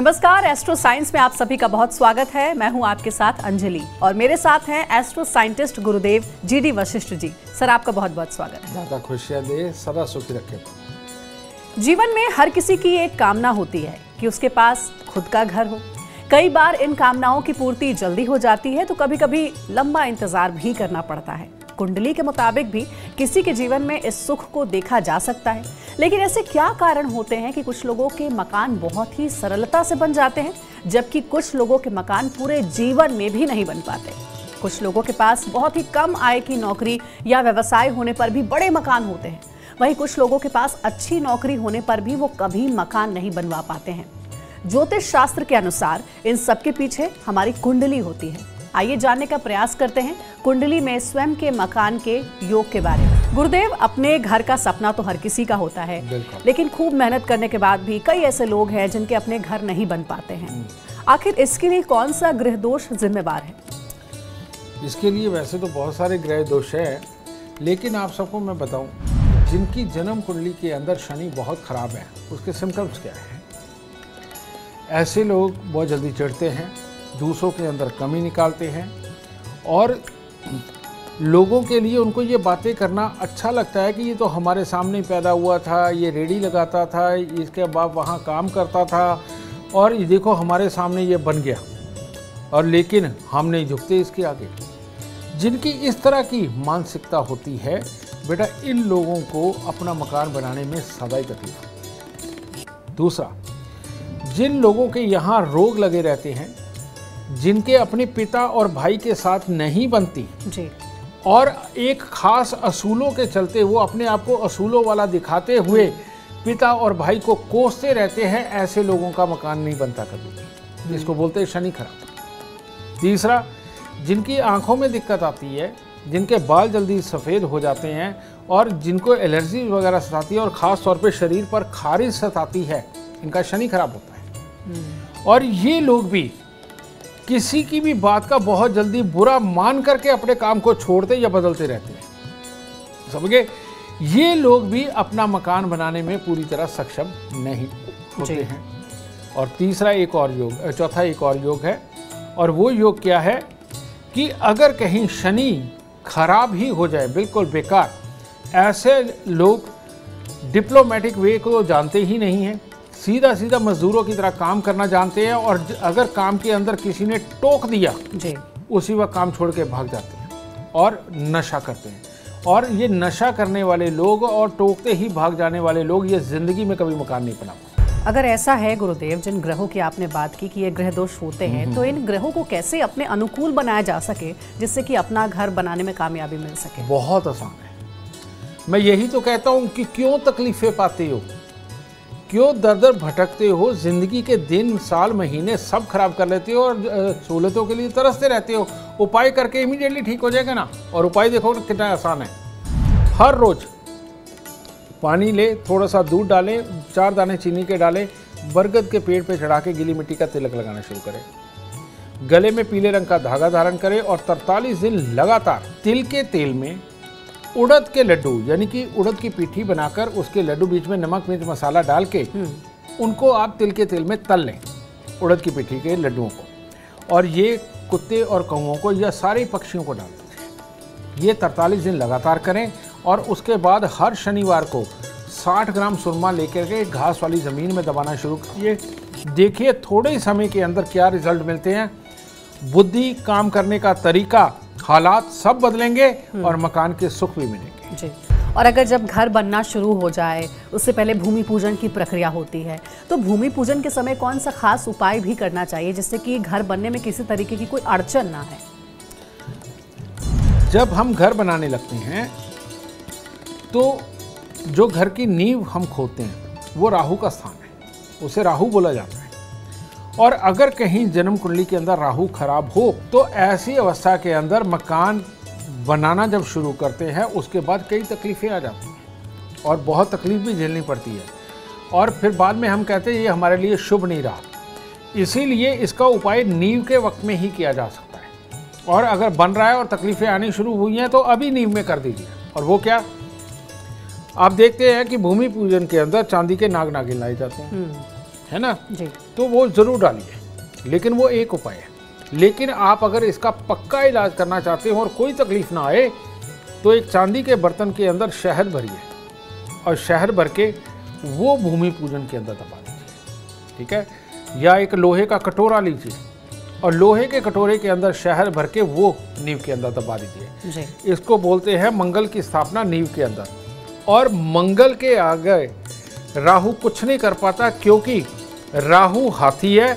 नमस्कार, astro science में आप सभी का बहुत स्वागत है। मैं हूं आपके साथ अंजलि और मेरे साथ हैं एस्ट्रो साइंटिस्ट गुरुदेव जीडी वशिष्ठ जी। सर, आपका बहुत बहुत स्वागत है। ज़्यादा खुशियाँ दे, सदा सुखी रखे। जीवन में हर किसी की एक कामना होती है कि उसके पास खुद का घर हो। कई बार इन कामनाओं की पूर्ति जल्दी हो जाती है तो कभी कभी लंबा इंतजार भी करना पड़ता है। कुंडली के मुताबिक भी किसी के जीवन में इस सुख को देखा जा सकता है, लेकिन ऐसे क्या कारण होते हैं कि कुछ लोगों के मकान बहुत ही सरलता से बन जाते हैं, जबकि कुछ लोगों के मकान पूरे जीवन में भी नहीं बन पाते। कुछ लोगों के पास बहुत ही कम आय की नौकरी या व्यवसाय होने पर भी बड़े मकान होते हैं, वहीं कुछ लोगों के पास अच्छी नौकरी होने पर भी वो कभी मकान नहीं बनवा पाते हैं। ज्योतिष शास्त्र के अनुसार इन सबके पीछे हमारी कुंडली होती है। आइए जानने का प्रयास करते हैं कुंडली में स्वयं के मकान के योग के बारे में। गुरुदेव, अपने घर का सपना तो हर किसी का होता है, लेकिन खूब मेहनत करने के बाद भी कई ऐसे लोग हैं जिनके अपने घर नहीं बन पाते हैं। आखिर इसके लिए कौन सा ग्रह दोष जिम्मेवार है? इसके लिए वैसे तो बहुत सारे ग्रह दोष है, लेकिन आप सबको मैं बताऊं, जिनकी जन्म कुंडली के अंदर शनि बहुत खराब है, उसके सिम्टम्स क्या है। ऐसे लोग बहुत जल्दी चिढ़ते हैं, दूसरों के अंदर कमी निकालते हैं और लोगों के लिए उनको ये बातें करना अच्छा लगता है कि ये तो हमारे सामने ही पैदा हुआ था, ये रेडी लगाता था, इसके बाप वहाँ काम करता था और ये देखो हमारे सामने ये बन गया, और लेकिन हम नहीं झुकते इसके आगे। जिनकी इस तरह की मानसिकता होती है, बेटा इन लोगों को अपना मकान बनाने में सदा ही तकलीफ है। दूसरा, जिन लोगों के यहाँ रोग लगे रहते हैं, जिनके अपने पिता और भाई के साथ नहीं बनती जी, और एक खास असूलों के चलते वो अपने आप को असूलों वाला दिखाते हुए पिता और भाई को कोसते रहते हैं, ऐसे लोगों का मकान नहीं बनता कभी। इसको बोलते हैं शनि खराब। तीसरा, जिनकी आंखों में दिक्कत आती है, जिनके बाल जल्दी सफ़ेद हो जाते हैं और जिनको एलर्जी वगैरह सताती है और ख़ास तौर पे शरीर पर खारिश सताती है, इनका शनि खराब होता है। और ये लोग भी किसी की भी बात का बहुत जल्दी बुरा मान करके अपने काम को छोड़ते या बदलते रहते हैं। समझे? ये लोग भी अपना मकान बनाने में पूरी तरह सक्षम नहीं होते हैं। और तीसरा एक और योग, चौथा एक और योग है, और वो योग क्या है कि अगर कहीं शनि खराब ही हो जाए, बिल्कुल बेकार, ऐसे लोग डिप्लोमेटिक वे को जानते ही नहीं हैं, सीधा सीधा मजदूरों की तरह काम करना जानते हैं, और अगर काम के अंदर किसी ने टोक दिया जी, उसी वक्त काम छोड़ के भाग जाते हैं और नशा करते हैं। और ये नशा करने वाले लोग और टोकते ही भाग जाने वाले लोग ये जिंदगी में कभी मकान नहीं बना पाते। अगर ऐसा है गुरुदेव, जिन ग्रहों की आपने बात की कि ये ग्रह दोष होते हैं, तो इन ग्रहों को कैसे अपने अनुकूल बनाया जा सके जिससे कि अपना घर बनाने में कामयाबी मिल सके? बहुत आसान है। मैं यही तो कहता हूँ कि क्यों तकलीफें पाते हो, क्यों दर दर भटकते हो, जिंदगी के दिन साल महीने सब खराब कर लेते हो और सहूलतों के लिए तरसते रहते हो। उपाय करके इमीडिएटली ठीक हो जाएगा ना। और उपाय देखो कितना आसान है। हर रोज पानी ले, थोड़ा सा दूध डालें, 4 दाने चीनी के डालें, बरगद के पेड़ पे चढ़ा के गीली मिट्टी का तिलक लगाना शुरू करें। गले में पीले रंग का धागा धारण करें और 43 दिन लगातार तिल के तेल में उड़द के लड्डू, यानी कि उड़द की पीठी बनाकर उसके लड्डू बीच में नमक मिर्च मसाला डाल के उनको आप तिल के तेल में तल लें, उड़द की पीठी के लड्डुओं को, और ये कुत्ते और कौओं को या सारे पक्षियों को डाल दें। ये 43 दिन लगातार करें और उसके बाद हर शनिवार को 60 ग्राम सुरमा लेकर के घास वाली ज़मीन में दबाना शुरू करिए। देखिए थोड़े समय के अंदर क्या रिजल्ट मिलते हैं। बुद्धि, काम करने का तरीका, हालात सब बदलेंगे और मकान के सुख भी मिलेंगे जी। और अगर जब घर बनना शुरू हो जाए, उससे पहले भूमि पूजन की प्रक्रिया होती है, तो भूमि पूजन के समय कौन सा खास उपाय भी करना चाहिए जिससे कि घर बनने में किसी तरीके की कोई अड़चन ना है? जब हम घर बनाने लगते हैं तो जो घर की नींव हम खोदते हैं वो राहु का स्थान है, उसे राहु बोला जाता है। और अगर कहीं जन्म कुंडली के अंदर राहु खराब हो तो ऐसी अवस्था के अंदर मकान बनाना जब शुरू करते हैं उसके बाद कई तकलीफें आ जाती हैं और बहुत तकलीफ भी झेलनी पड़ती है, और फिर बाद में हम कहते हैं ये हमारे लिए शुभ नहीं रहा। इसीलिए इसका उपाय नींव के वक्त में ही किया जा सकता है, और अगर बन रहा है और तकलीफें आनी शुरू हुई हैं तो अभी नींव में कर दीजिए। और वो क्या, आप देखते हैं कि भूमि पूजन के अंदर चांदी के नाग नागिन लाए जाते हैं, है ना जी। तो वो ज़रूर डालिए, लेकिन वो एक उपाय है। लेकिन आप अगर इसका पक्का इलाज करना चाहते हो और कोई तकलीफ ना आए तो एक चांदी के बर्तन के अंदर शहद भरिए और शहद भर के वो भूमि पूजन के अंदर दबा दीजिए, ठीक है। या एक लोहे का कटोरा लीजिए और लोहे के कटोरे के अंदर शहद भर के वो नींव के अंदर दबा दीजिए। इसको बोलते हैं मंगल की स्थापना नींव के अंदर। और मंगल के आगे राहु कुछ नहीं कर पाता, क्योंकि राहु हाथी है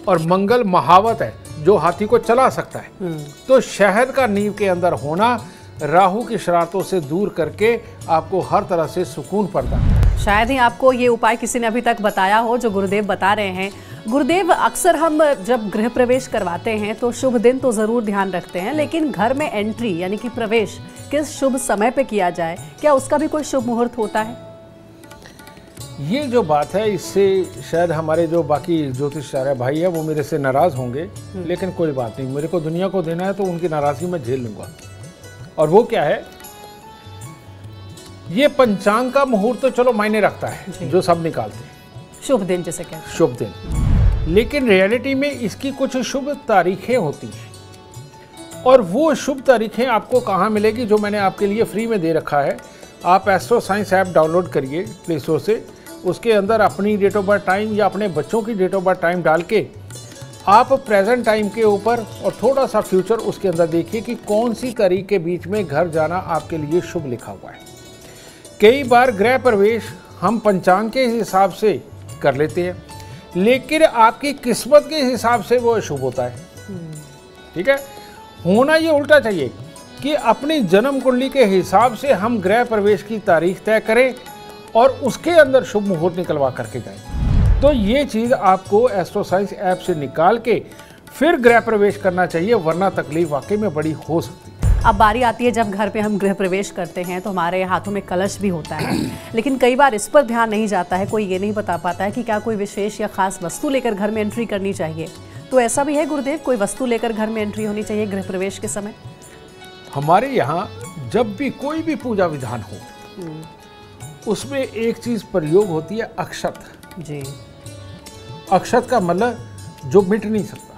और मंगल महावत है जो हाथी को चला सकता है। तो शहद का नींव के अंदर होना राहु की शरारतों से दूर करके आपको हर तरह से सुकून पड़ता है। शायद ही आपको ये उपाय किसी ने अभी तक बताया हो जो गुरुदेव बता रहे हैं। गुरुदेव, अक्सर हम जब गृह प्रवेश करवाते हैं तो शुभ दिन तो ज़रूर ध्यान रखते हैं, लेकिन घर में एंट्री यानी कि प्रवेश किस शुभ समय पे किया जाए, क्या उसका भी कोई शुभ मुहूर्त होता है? ये जो बात है, इससे शायद हमारे जो बाकी ज्योतिषाचार्य भाई है वो मेरे से नाराज़ होंगे, लेकिन कोई बात नहीं, मेरे को दुनिया को देना है तो उनकी नाराज़गी मैं झेल लूँगा। और वो क्या है, ये पंचांग का मुहूर्त तो चलो मायने रखता है, जो सब निकालते हैं शुभ दिन जिसे कहते हैं, शुभ दिन, लेकिन रियलिटी में इसकी कुछ शुभ तारीखें होती हैं। और वो शुभ तारीखें आपको कहाँ मिलेगी, जो मैंने आपके लिए फ्री में दे रखा है। आप एस्ट्रो साइंस ऐप डाउनलोड करिए प्ले स्टोर से, उसके अंदर अपनी डेट ऑफ बर्थ टाइम या अपने बच्चों की डेट ऑफ बर्थ टाइम डाल के आप प्रेजेंट टाइम के ऊपर और थोड़ा सा फ्यूचर उसके अंदर देखिए कि कौन सी तारीख के बीच में घर जाना आपके लिए शुभ लिखा हुआ है। कई बार गृह प्रवेश हम पंचांग के हिसाब से कर लेते हैं, लेकिन आपकी किस्मत के हिसाब से वो शुभ होता है, ठीक है। होना ये उल्टा चाहिए कि अपनी जन्म कुंडली के हिसाब से हम गृह प्रवेश की तारीख तय करें और उसके अंदर शुभ मुहूर्त निकलवा करके जाएं। तो ये चीज़ आपको एस्ट्रो साइंस ऐप से निकाल के फिर गृह प्रवेश करना चाहिए, वरना तकलीफ वाकई में बड़ी हो सकती है। अब बारी आती है जब घर पे हम गृह प्रवेश करते हैं तो हमारे हाथों में कलश भी होता है, लेकिन कई बार इस पर ध्यान नहीं जाता है। कोई ये नहीं बता पाता है कि क्या कोई विशेष या खास वस्तु लेकर घर में एंट्री करनी चाहिए। तो ऐसा भी है गुरुदेव, कोई वस्तु लेकर घर में एंट्री होनी चाहिए गृह प्रवेश के समय? हमारे यहाँ जब भी कोई भी पूजा विधान हो उसमें एक चीज प्रयोग होती है, अक्षत जी। अक्षत का मतलब जो मिट नहीं सकता,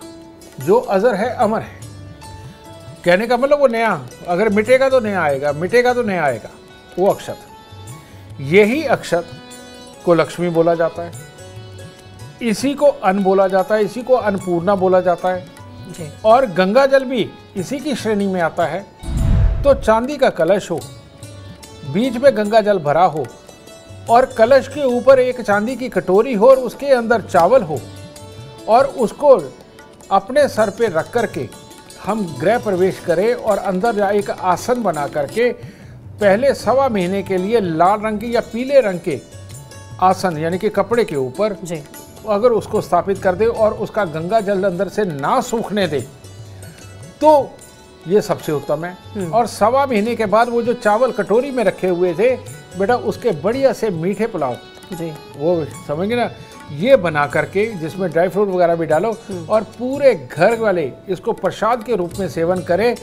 जो अजर है अमर है। कहने का मतलब वो नया, अगर मिटेगा तो नया आएगा, मिटेगा तो नया आएगा, वो अक्षत। यही अक्षत को लक्ष्मी बोला जाता है, इसी को अन्न बोला जाता है, इसी को अन्नपूर्णा बोला जाता है जी। और गंगा जल भी इसी की श्रेणी में आता है। तो चांदी का कलश हो, बीच में गंगा जल भरा हो और कलश के ऊपर एक चांदी की कटोरी हो और उसके अंदर चावल हो और उसको अपने सर पे रख करके हम गृह प्रवेश करें और अंदर एक आसन बना करके पहले 1.25 महीने के लिए लाल रंग की या पीले रंग के आसन यानी कि कपड़े के ऊपर अगर उसको स्थापित कर दे और उसका गंगा जल अंदर से ना सूखने दे तो ये सबसे उत्तम है। और 1.25 महीने के बाद वो जो चावल कटोरी में रखे हुए थे बेटा, उसके बढ़िया से मीठे पुलाव जी, वो समझिए ना, ये बना करके जिसमें ड्राई फ्रूट वगैरह भी डालो और पूरे घर वाले इसको प्रसाद के रूप में सेवन करें।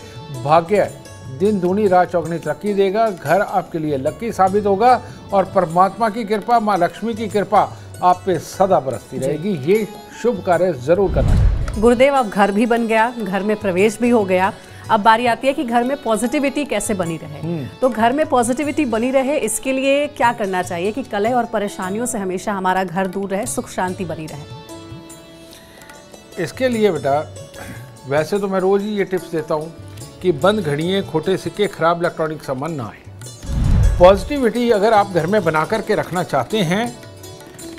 भाग्य दिन दूनी रात चौगनी तरक्की देगा, घर आपके लिए लकी साबित होगा और परमात्मा की कृपा, माँ लक्ष्मी की कृपा आप पे सदा बरसती रहेगी। ये शुभ कार्य जरूर करना चाहिए। गुरुदेव, अब घर भी बन गया, घर में प्रवेश भी हो गया, अब बारी आती है कि घर में पॉजिटिविटी कैसे बनी रहे। तो घर में पॉजिटिविटी बनी रहे इसके लिए क्या करना चाहिए कि कलह और परेशानियों से हमेशा हमारा घर दूर रहे, सुख शांति बनी रहे? इसके लिए बेटा वैसे तो मैं रोज ही ये टिप्स देता हूँ कि बंद घड़ियाँ, खोटे सिक्के, खराब इलेक्ट्रॉनिक सामान ना आए। पॉजिटिविटी अगर आप घर में बना करके रखना चाहते हैं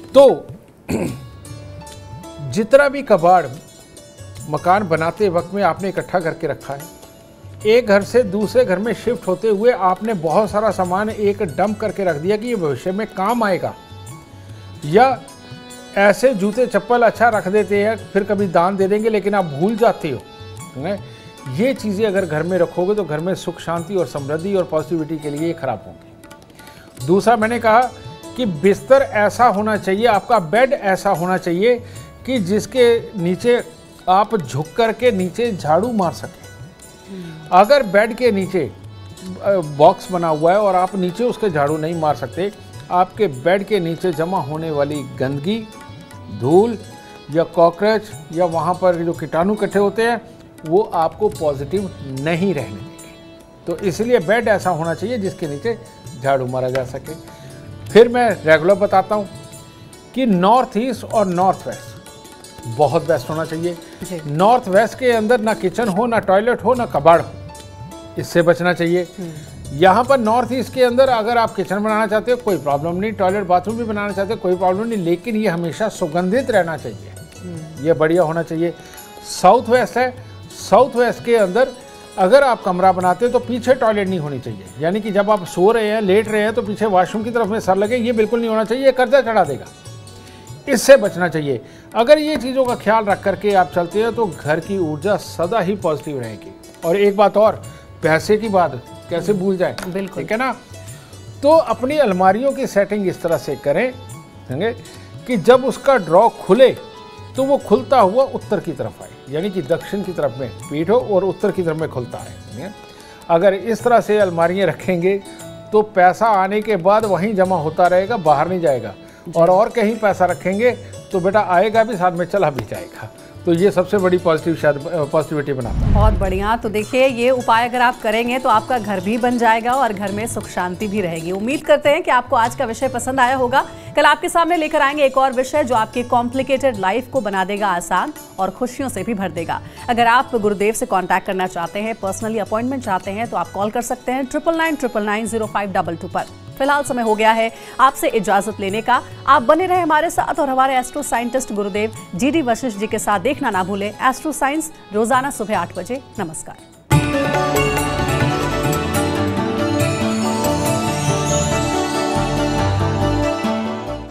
तो जितना भी कबाड़ मकान बनाते वक्त में आपने इकट्ठा करके रखा है, एक घर से दूसरे घर में शिफ्ट होते हुए आपने बहुत सारा सामान एक डंप करके रख दिया कि ये भविष्य में काम आएगा, या ऐसे जूते चप्पल अच्छा रख देते हैं फिर कभी दान दे देंगे लेकिन आप भूल जाते हो। ये चीज़ें अगर घर में रखोगे तो घर में सुख शांति और समृद्धि और पॉजिटिविटी के लिए खराब होंगे। दूसरा मैंने कहा कि बिस्तर ऐसा होना चाहिए, आपका बेड ऐसा होना चाहिए कि जिसके नीचे आप झुक करके नीचे झाड़ू मार सकें। अगर बेड के नीचे बॉक्स बना हुआ है और आप नीचे उसके झाड़ू नहीं मार सकते, आपके बेड के नीचे जमा होने वाली गंदगी धूल या कॉकरोच या वहाँ पर जो कीटाणु इकट्ठे होते हैं वो आपको पॉजिटिव नहीं रहने देंगे। तो इसलिए बेड ऐसा होना चाहिए जिसके नीचे झाड़ू मारा जा सके। फिर मैं रेगुलर बताता हूँ कि नॉर्थ ईस्ट और नॉर्थ वेस्ट बहुत बेस्ट होना चाहिए। नॉर्थ वेस्ट के अंदर ना किचन हो, ना टॉयलेट हो, ना कबाड़ हो, इससे बचना चाहिए। यहाँ पर नॉर्थ ईस्ट के अंदर अगर आप किचन बनाना चाहते हो कोई प्रॉब्लम नहीं, टॉयलेट बाथरूम भी बनाना चाहते हो कोई प्रॉब्लम नहीं, लेकिन ये हमेशा सुगंधित रहना चाहिए, ये बढ़िया होना चाहिए। साउथ वेस्ट है, साउथ वेस्ट के अंदर अगर आप कमरा बनाते हो तो पीछे टॉयलेट नहीं होनी चाहिए, यानी कि जब आप सो रहे हैं, लेट रहे हैं तो पीछे वॉशरूम की तरफ में सर लगे, ये बिल्कुल नहीं होना चाहिए, ये कर्जा चढ़ा देगा, इससे बचना चाहिए। अगर ये चीज़ों का ख्याल रख करके आप चलते हैं तो घर की ऊर्जा सदा ही पॉजिटिव रहेगी। और एक बात और, पैसे की बात कैसे भूल जाए, बिल्कुल, ठीक है ना। तो अपनी अलमारियों की सेटिंग इस तरह से करें कि जब उसका ड्रॉ खुले तो वो खुलता हुआ उत्तर की तरफ आए, यानी कि दक्षिण की तरफ में पीठ हो और उत्तर की तरफ में खुलता है। अगर इस तरह से अलमारियाँ रखेंगे तो पैसा आने के बाद वहीं जमा होता रहेगा, बाहर नहीं जाएगा। और कहीं पैसा रखेंगे तो बेटा आएगा भी, साथ में चला भी जाएगा। तो ये सबसे बड़ी पॉजिटिविटी बनाता है। बहुत बढ़िया। तो देखिए, ये उपाय अगर आप करेंगे तो आपका घर भी बन जाएगा और घर में सुख शांति भी रहेगी। उम्मीद करते हैं कि आपको आज का विषय पसंद आया होगा। कल आपके सामने लेकर आएंगे एक और विषय जो आपकी कॉम्प्लिकेटेड लाइफ को बना देगा आसान और खुशियों से भी भर देगा। अगर आप गुरुदेव से कांटेक्ट करना चाहते हैं, पर्सनली अपॉइंटमेंट चाहते हैं, तो आप कॉल कर सकते हैं 9999990522 पर। फिलहाल समय हो गया है आपसे इजाजत लेने का। आप बने रहे हमारे साथ और हमारे एस्ट्रो साइंटिस्ट गुरुदेव GD वशिष्ठ जी के साथ देखना ना भूलें एस्ट्रो साइंस रोजाना सुबह 8 बजे। नमस्कार।